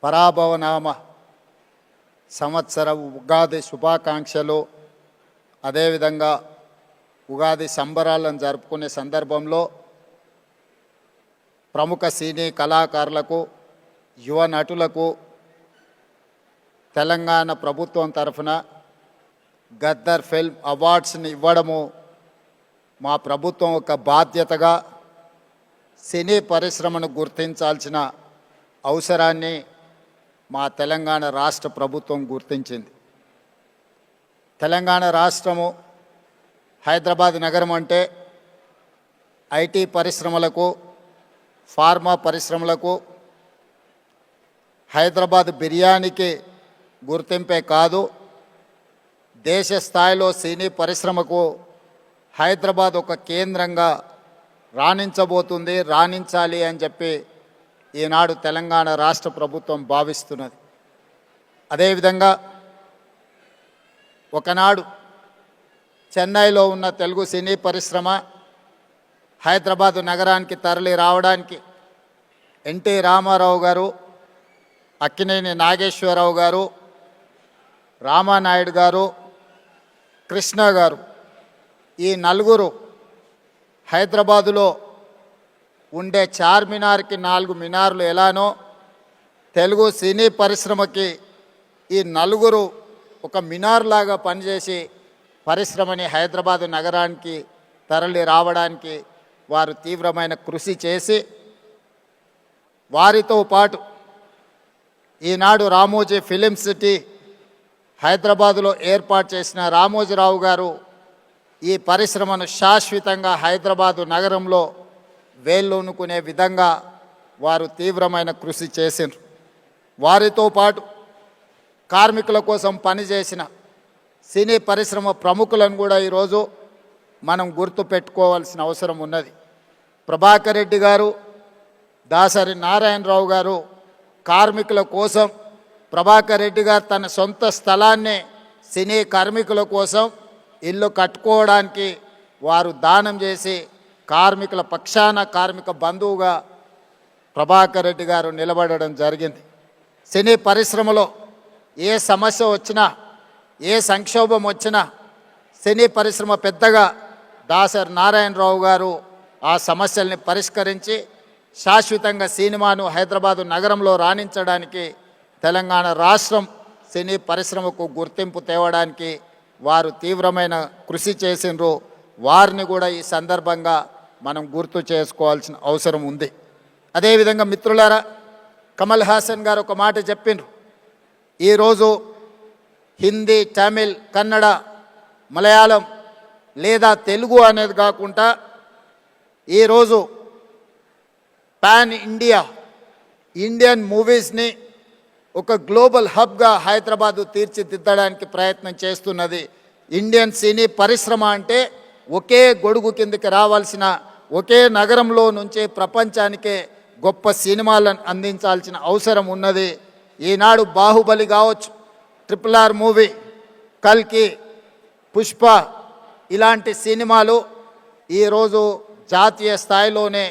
పరాభవనామ సంవత్సర ఉగాది శుభాకాంక్షలు. అదేవిధంగా ఉగాది సంబరాలను జరుపుకునే సందర్భంలో ప్రముఖ సినీ కళాకారులకు, యువ నటులకు తెలంగాణ ప్రభుత్వం తరఫున గద్దర్ ఫిల్మ్ అవార్డ్స్ని ఇవ్వడము మా ప్రభుత్వం ఒక బాధ్యతగా సినీ పరిశ్రమను గుర్తించాల్సిన అవసరాన్ని మా తెలంగాణ రాష్ట్ర ప్రభుత్వం గుర్తించింది. తెలంగాణ రాష్ట్రము హైదరాబాద్ నగరం అంటే ఐటీ పరిశ్రమలకు, ఫార్మా పరిశ్రమలకు, హైదరాబాద్ బిర్యానీకి గుర్తింపే కాదు, దేశ స్థాయిలో సినీ పరిశ్రమకు హైదరాబాద్ ఒక కేంద్రంగా రాణించబోతుంది, రాణించాలి అని చెప్పి ఈనాడు తెలంగాణ రాష్ట్ర ప్రభుత్వం భావిస్తున్నది. అదేవిధంగా ఒకనాడు చెన్నైలో ఉన్న తెలుగు సినీ పరిశ్రమ హైదరాబాద్ నగరానికి తరలి రావడానికి ఎన్టీ రామారావు గారు, అక్కినేని నాగేశ్వరరావు గారు, రామానాయుడు గారు, కృష్ణ గారు, ఈ నలుగురు హైదరాబాదులో ఉండే చార్మినార్కి 4 మినార్లు ఎలానో తెలుగు సినీ పరిశ్రమకి ఈ నలుగురు ఒక మినార్ లాగా పనిచేసి పరిశ్రమని హైదరాబాదు నగరానికి తరలి రావడానికి వారు తీవ్రమైన కృషి చేసి, వారితో పాటు ఈనాడు రామోజీ ఫిలిం సిటీ హైదరాబాదులో ఏర్పాటు చేసిన రామోజీరావు గారు ఈ పరిశ్రమను శాశ్వతంగా హైదరాబాదు నగరంలో వేళ్ళూనుకునే విధంగా వారు తీవ్రమైన కృషి చేసిండ్రు. వారితో పాటు కార్మికుల కోసం పనిచేసిన సినీ పరిశ్రమ ప్రముఖులను కూడా ఈరోజు మనం గుర్తు పెట్టుకోవాల్సిన అవసరం ఉన్నది. ప్రభాకర్ రెడ్డి గారు, దాసరి నారాయణరావు గారు కార్మికుల కోసం, ప్రభాకర్ రెడ్డి గారు తన సొంత స్థలాన్ని సినీ కార్మికుల కోసం ఇల్లు కట్టుకోవడానికి వారు దానం చేసి కార్మికుల పక్షాన కార్మిక బంధువుగా ప్రభాకర్ రెడ్డి గారు నిలబడడం జరిగింది. సినీ పరిశ్రమలో ఏ సమస్య వచ్చినా, ఏ సంక్షోభం వచ్చినా సినీ పరిశ్రమ పెద్దగా దాసరి నారాయణరావు గారు ఆ సమస్యల్ని పరిష్కరించి శాశ్వతంగా సినిమాను హైదరాబాదు నగరంలో రాణించడానికి, తెలంగాణ రాష్ట్రం సినీ పరిశ్రమకు గుర్తింపు తేవడానికి వారు తీవ్రమైన కృషి చేసిండ్రు. వారిని కూడా ఈ సందర్భంగా మనం గుర్తు చేసుకోవాల్సిన అవసరం ఉంది. అదేవిధంగా మిత్రులారా, కమల్ హాసన్ గారు ఒక మాట చెప్పిండ్రు. ఈరోజు హిందీ, తమిళ్, కన్నడ, మలయాళం లేదా తెలుగు అనేది కాకుండా ఈరోజు పాన్ ఇండియన్ మూవీస్ని ఒక గ్లోబల్ హబ్గా హైదరాబాదు తీర్చిదిద్దడానికి ప్రయత్నం చేస్తున్నది. ఇండియన్ సినీ పరిశ్రమ అంటే ఒకే గొడుగు కిందకి రావాల్సిన, ఒకే నగరంలో నుంచి ప్రపంచానికే గొప్ప సినిమాలను అందించాల్సిన అవసరం ఉన్నది. ఈనాడు బాహుబలి కావచ్చు, RRR మూవీ, కల్కి, పుష్ప ఇలాంటి సినిమాలు ఈరోజు జాతీయ స్థాయిలోనే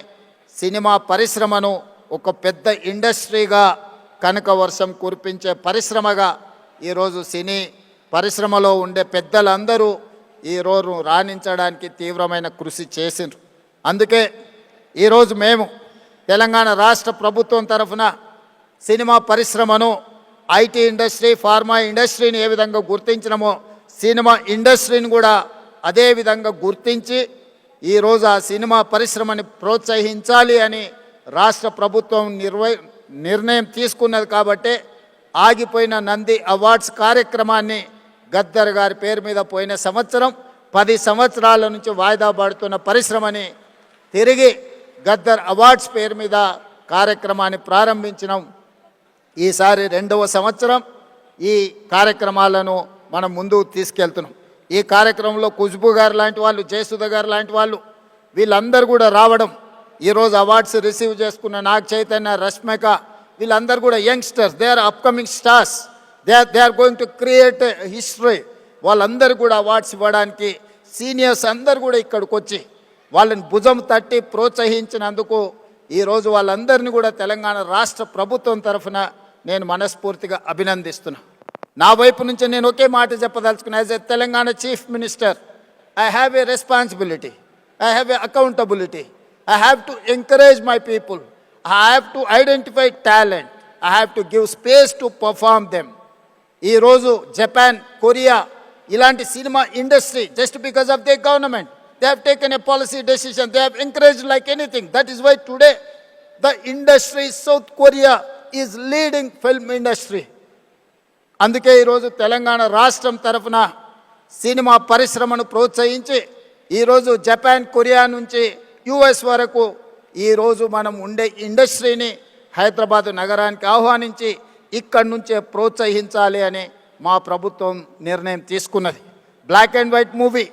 సినిమా పరిశ్రమను ఒక పెద్ద ఇండస్ట్రీగా, కనక వర్షం కురిపించే పరిశ్రమగా ఈరోజు సినీ పరిశ్రమలో ఉండే పెద్దలందరూ ఈరోజు రాణించడానికి తీవ్రమైన కృషి చేసిండ్రు. అందుకే ఈరోజు మేము తెలంగాణ రాష్ట్ర ప్రభుత్వం తరఫున సినిమా పరిశ్రమను, ఐటీ ఇండస్ట్రీ, ఫార్మా ఇండస్ట్రీని ఏ విధంగా గుర్తించినమో సినిమా ఇండస్ట్రీని కూడా అదే విధంగా గుర్తించి ఈరోజు ఆ సినిమా పరిశ్రమని ప్రోత్సహించాలి అని రాష్ట్ర ప్రభుత్వం నిర్ణయం తీసుకున్నది. కాబట్టి ఆగిపోయిన నంది అవార్డ్స్ కార్యక్రమాన్ని గద్దర్ గారి పేరు మీద పోయిన సంవత్సరం 10 సంవత్సరాల నుంచి వాయిదా పడుతున్న పరిశ్రమని తిరిగి గద్దర్ అవార్డ్స్ పేరు మీద కార్యక్రమాన్ని ప్రారంభించినాం. ఈసారి 2వ సంవత్సరం ఈ కార్యక్రమాలను మనం ముందుకు తీసుకెళ్తున్నాం. ఈ కార్యక్రమంలో ఖుష్బూ గారు లాంటి వాళ్ళు, జయసుధ గారు లాంటి వాళ్ళు వీళ్ళందరూ కూడా రావడం, ఈరోజు అవార్డ్స్ రిసీవ్ చేసుకున్న నాగ చైతన్య, రష్మిక వీళ్ళందరూ కూడా youngsters, they are upcoming stars, they are going to create history. వాళ్ళందరూ కూడా అవార్డ్స్ ఇవ్వడానికి సీనియర్స్ అందరు కూడా ఇక్కడికి వచ్చి వాళ్ళని భుజం తట్టి ప్రోత్సహించినందుకు ఈరోజు వాళ్ళందరినీ కూడా తెలంగాణ రాష్ట్ర ప్రభుత్వం తరఫున నేను మనస్ఫూర్తిగా అభినందిస్తున్నా. నా వైపు నుంచి నేను ఒకే మాట చెప్పదలుచుకున్నా. As a Telangana chief minister, I have a responsibility, I have a accountability. I have to encourage my people. I have to identify talent. I have to give space to perform them. ఈ రోజు Japan, Korea ఇలాంటి cinema industry just because of their government, they have taken a policy decision. They have encouraged like anything. That is why today the industry, South Korea is leading film industry. అందుకే ఈరోజు తెలంగాణ రాష్ట్రం తరఫున cinema పరిశ్రమను ప్రోత్సహించి ఈరోజు Japan, Korea నుంచి US వరకు ఈరోజు మనం ఉండే ఇండస్ట్రీని హైదరాబాద్ నగరానికి ఆహ్వానించి ఇక్కడి నుంచే ప్రోత్సహించాలి అని మా ప్రభుత్వం నిర్ణయం తీసుకున్నది. Black and white movie,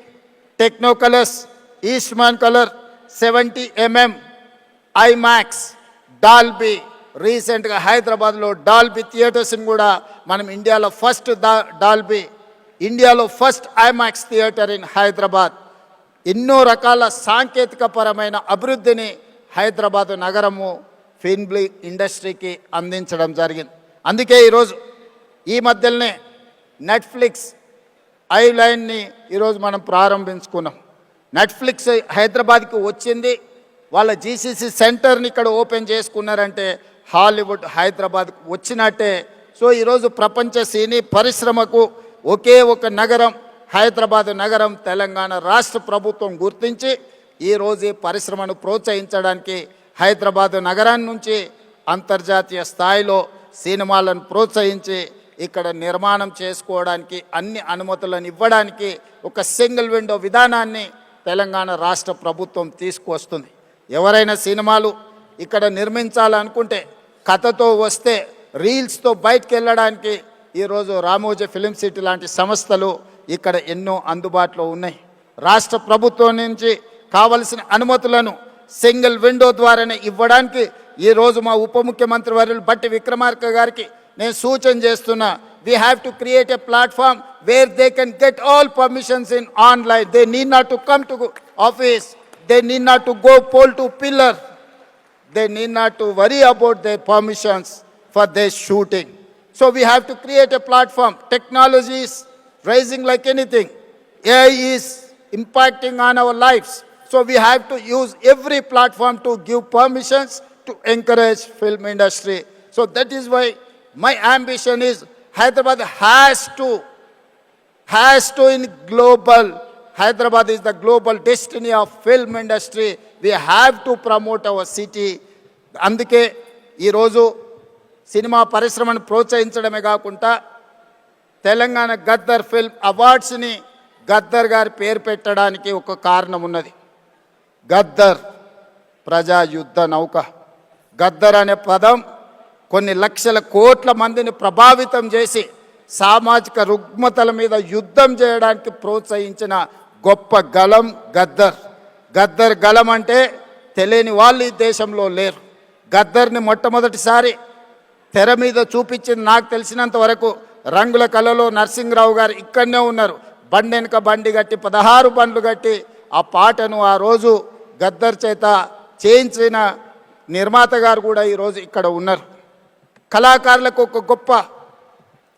techno colours, Eastman colour, 70mm, IMAX, Dolby. రీసెంట్గా హైదరాబాద్లో డాల్బీ థియేటర్స్ని కూడా మనం ఇండియాలో ఫస్ట్ డాల్బీ, ఇండియాలో first IMAX theatre in Hyderabad. ఎన్నో రకాల సాంకేతికపరమైన అభివృద్ధిని హైదరాబాదు నగరము ఫిల్మ్ ఇండస్ట్రీకి అందించడం జరిగింది. అందుకే ఈరోజు ఈ మధ్యలోనే నెట్ఫ్లిక్స్ ఐలైన్ని ఈరోజు మనం ప్రారంభించుకున్నాం. నెట్ఫ్లిక్స్ హైదరాబాద్కి వచ్చింది, వాళ్ళ జీసీసీ సెంటర్ని ఇక్కడ ఓపెన్ చేసుకున్నారంటే హాలీవుడ్ హైదరాబాద్కు వచ్చినట్టే. సో ఈరోజు ప్రపంచ సినీ పరిశ్రమకు ఒకే ఒక నగరం హైదరాబాద్ నగరం తెలంగాణ రాష్ట్ర ప్రభుత్వం గుర్తించి ఈరోజు ఈ పరిశ్రమను ప్రోత్సహించడానికి హైదరాబాద్ నగరాన్ని నుంచి అంతర్జాతీయ స్థాయిలో సినిమాలను ప్రోత్సహించి ఇక్కడ నిర్మాణం చేసుకోవడానికి అన్ని అనుమతులను ఇవ్వడానికి ఒక సింగిల్ విండో విధానాన్ని తెలంగాణ రాష్ట్ర ప్రభుత్వం తీసుకువస్తుంది. ఎవరైనా సినిమాలు ఇక్కడ నిర్మించాలనుకుంటే కథతో వస్తే రీల్స్తో బయటకు వెళ్ళడానికి ఈరోజు రామోజీ ఫిలిం సిటీ లాంటి సంస్థలు ఇక్కడ ఎన్నో అందుబాటులో ఉన్నాయి. రాష్ట్ర ప్రభుత్వం నుంచి కావలసిన అనుమతులను సింగిల్ విండో ద్వారానే ఇవ్వడానికి ఈరోజు మా ఉప ముఖ్యమంత్రి వర్యులు బట్టి విక్రమార్క గారికి నేను సూచన చేస్తున్నా. We have to create a platform where they can get all permissions in online. They need not to come to office, they need not to go pole to pillar, they need not to worry about their permissions for their shooting. So we have to create a platform. Technology is rising like anything. AI is impacting on our lives. So we have to use every platform to give permissions to encourage film industry. So that is why my ambition is Hyderabad has to in global. Hyderabad is the global destiny of film industry. We have to promote our city. అందుకే ఈరోజు cinema పరిశ్రమను ప్రోత్సహించడమే కాకుండా Telangana Gaddar film అవార్డ్స్ని Gaddar గారి పేరు పెట్టడానికి ఒక కారణం ఉన్నది. గద్దర్ ప్రజా యుద్ధ నౌక. గద్దర్ అనే పదం కొన్ని లక్షల కోట్ల మందిని ప్రభావితం చేసి సామాజిక రుగ్మతల మీద యుద్ధం చేయడానికి ప్రోత్సహించిన గొప్ప గలం గద్దర్. గద్దర్ గలం అంటే తెలియని వాళ్ళు ఈ దేశంలో లేరు. గద్దర్ని మొట్టమొదటిసారి తెర మీద చూపించింది నాకు తెలిసినంత వరకు రంగుల కళలో నరసింహరావు గారు ఇక్కడనే ఉన్నారు. బండి వెనుక బండి కట్టి 16 బండ్లు కట్టి ఆ పాటను ఆ రోజు గద్దర్ చేత చేయించిన నిర్మాత గారు కూడా ఈరోజు ఇక్కడ ఉన్నారు. కళాకారులకు ఒక గొప్ప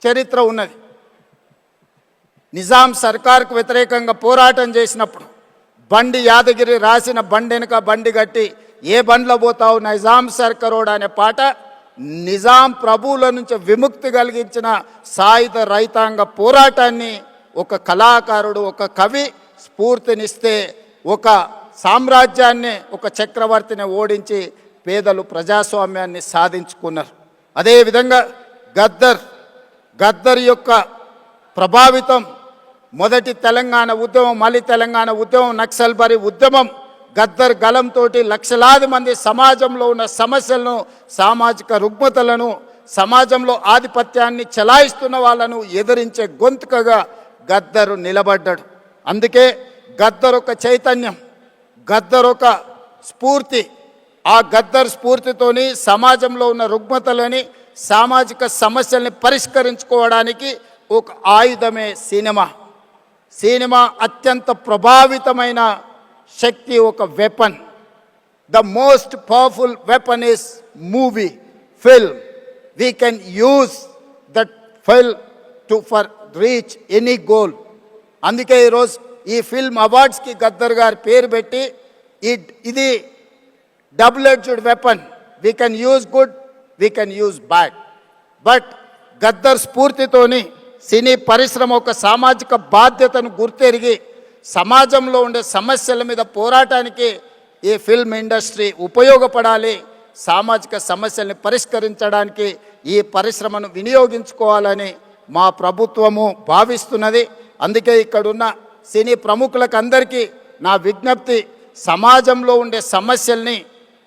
చరిత్ర ఉన్నది. నిజాం సర్కార్కు వ్యతిరేకంగా పోరాటం చేసినప్పుడు బండి యాదగిరి రాసిన బండి వెనుక బండి కట్టి ఏ బండ్లో పోతావు నిజాం సర్కారోడ్ అనే పాట నిజాం ప్రభువుల నుంచి విముక్తి కలిగించిన సాయుధ రైతాంగ పోరాటాన్ని ఒక కళాకారుడు, ఒక కవి స్ఫూర్తినిస్తే ఒక సామ్రాజ్యాన్ని, ఒక చక్రవర్తిని ఓడించి పేదలు ప్రజాస్వామ్యాన్ని సాధించుకున్నారు. అదేవిధంగా గద్దర్ యొక్క ప్రభావితం మొదటి తెలంగాణ ఉద్యమం, మళ్ళీ తెలంగాణ ఉద్యమం, నక్సల్బరీ ఉద్యమం, గద్దర్ గలంతో లక్షలాది మంది సమాజంలో ఉన్న సమస్యలను, సామాజిక రుగ్మతలను, సమాజంలో ఆధిపత్యాన్ని చెలాయిస్తున్న వాళ్ళను ఎదిరించే గొంతుకగా గద్దరు నిలబడ్డాడు. అందుకే గద్దర్ ఒక చైతన్యం, గద్దర్ ఒక స్ఫూర్తి. ఆ గద్దర్ స్ఫూర్తితోని సమాజంలో ఉన్న రుగ్మతలని, సామాజిక సమస్యల్ని పరిష్కరించుకోవడానికి ఒక ఆయుధమే సినిమా. సినిమా అత్యంత ప్రభావితమైన శక్తి, ఒక weapon. The most powerful weapon is movie, film. we can use that film to for reach any goal. అందుకే ఈరోజు ఈ ఫిల్మ్ అవార్డ్స్కి గద్దర్ గారి పేరు పెట్టి ఇది double edged weapon. We can use good, we can use bad. But Gaddar స్ఫూర్తితోని సినీ పరిశ్రమ ఒక సామాజిక బాధ్యతను గుర్తెరిగి సమాజంలో ఉండే సమస్యల మీద పోరాటానికి ఈ ఫిల్మ్ ఇండస్ట్రీ ఉపయోగపడాలి. సామాజిక సమస్యల్ని పరిష్కరించడానికి ఈ పరిశ్రమను వినియోగించుకోవాలని మా ప్రభుత్వము భావిస్తున్నది. అందుకే ఇక్కడున్న సినీ ప్రముఖులకు అందరికీ నా విజ్ఞప్తి, సమాజంలో ఉండే సమస్యల్ని,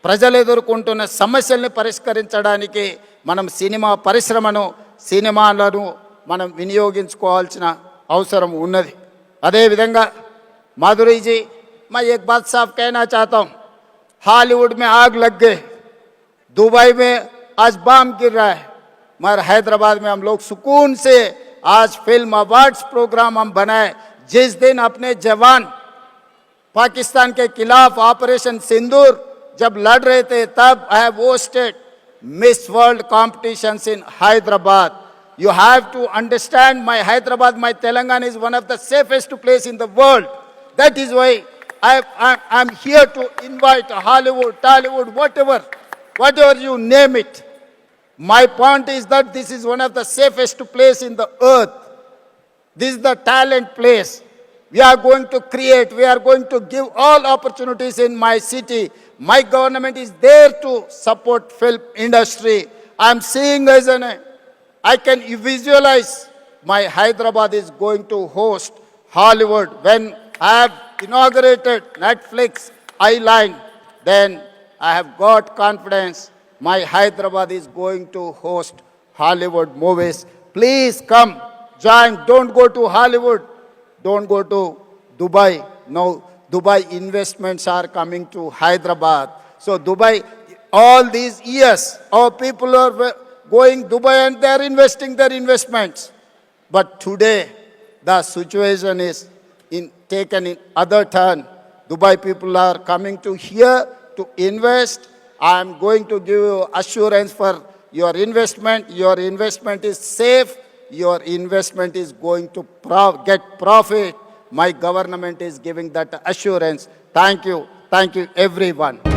ప్రజలు ఎదుర్కొంటున్న సమస్యల్ని పరిష్కరించడానికి మనం సినిమా పరిశ్రమను, సినిమాలను మనం వినియోగించుకోవాల్సిన అవసరం ఉన్నది. అదేవిధంగా माधुरी जी, मैं एक बात साफ कहना चाहता हूँ, हॉलीवुड में आग लग गए, दुबई में आज बम गिर रहा है, मगर हैदराबाद में हम लोग सुकून से आज फिल्म अवार्ड्स प्रोग्राम हम बनाए. जिस दिन अपने जवान पाकिस्तान के खिलाफ ऑपरेशन सिंदूर जब लड़ रहे थे, तब I have hosted miss world competitions in Hyderabad. You have to understand, my Hyderabad, my Telangana is one of the safest place in the world. That is why I'm here to invite Hollywood, Tollywood, whatever you name it. My point is that this is one of the safest place in the earth. This is the talent place. We are going to create, we are going to give all opportunities in my city. My government is there to support film industry. I'm seeing as I can visualize my Hyderabad is going to host Hollywood. When I have inaugurated Netflix Island, then I have got confidence my Hyderabad is going to host Hollywood movies. Please come, join. Don't go to Hollywood. Don't go to Dubai. No, Dubai investments are coming to Hyderabad. So Dubai, all these years, our people are going Dubai and they are investing their investments. But today, the situation is taken in other turn. Dubai people are coming to here to invest. I am going to give you assurance for your investment. Your investment is safe. Your investment is going to get profit. My government is giving that assurance. Thank you. Thank you, everyone.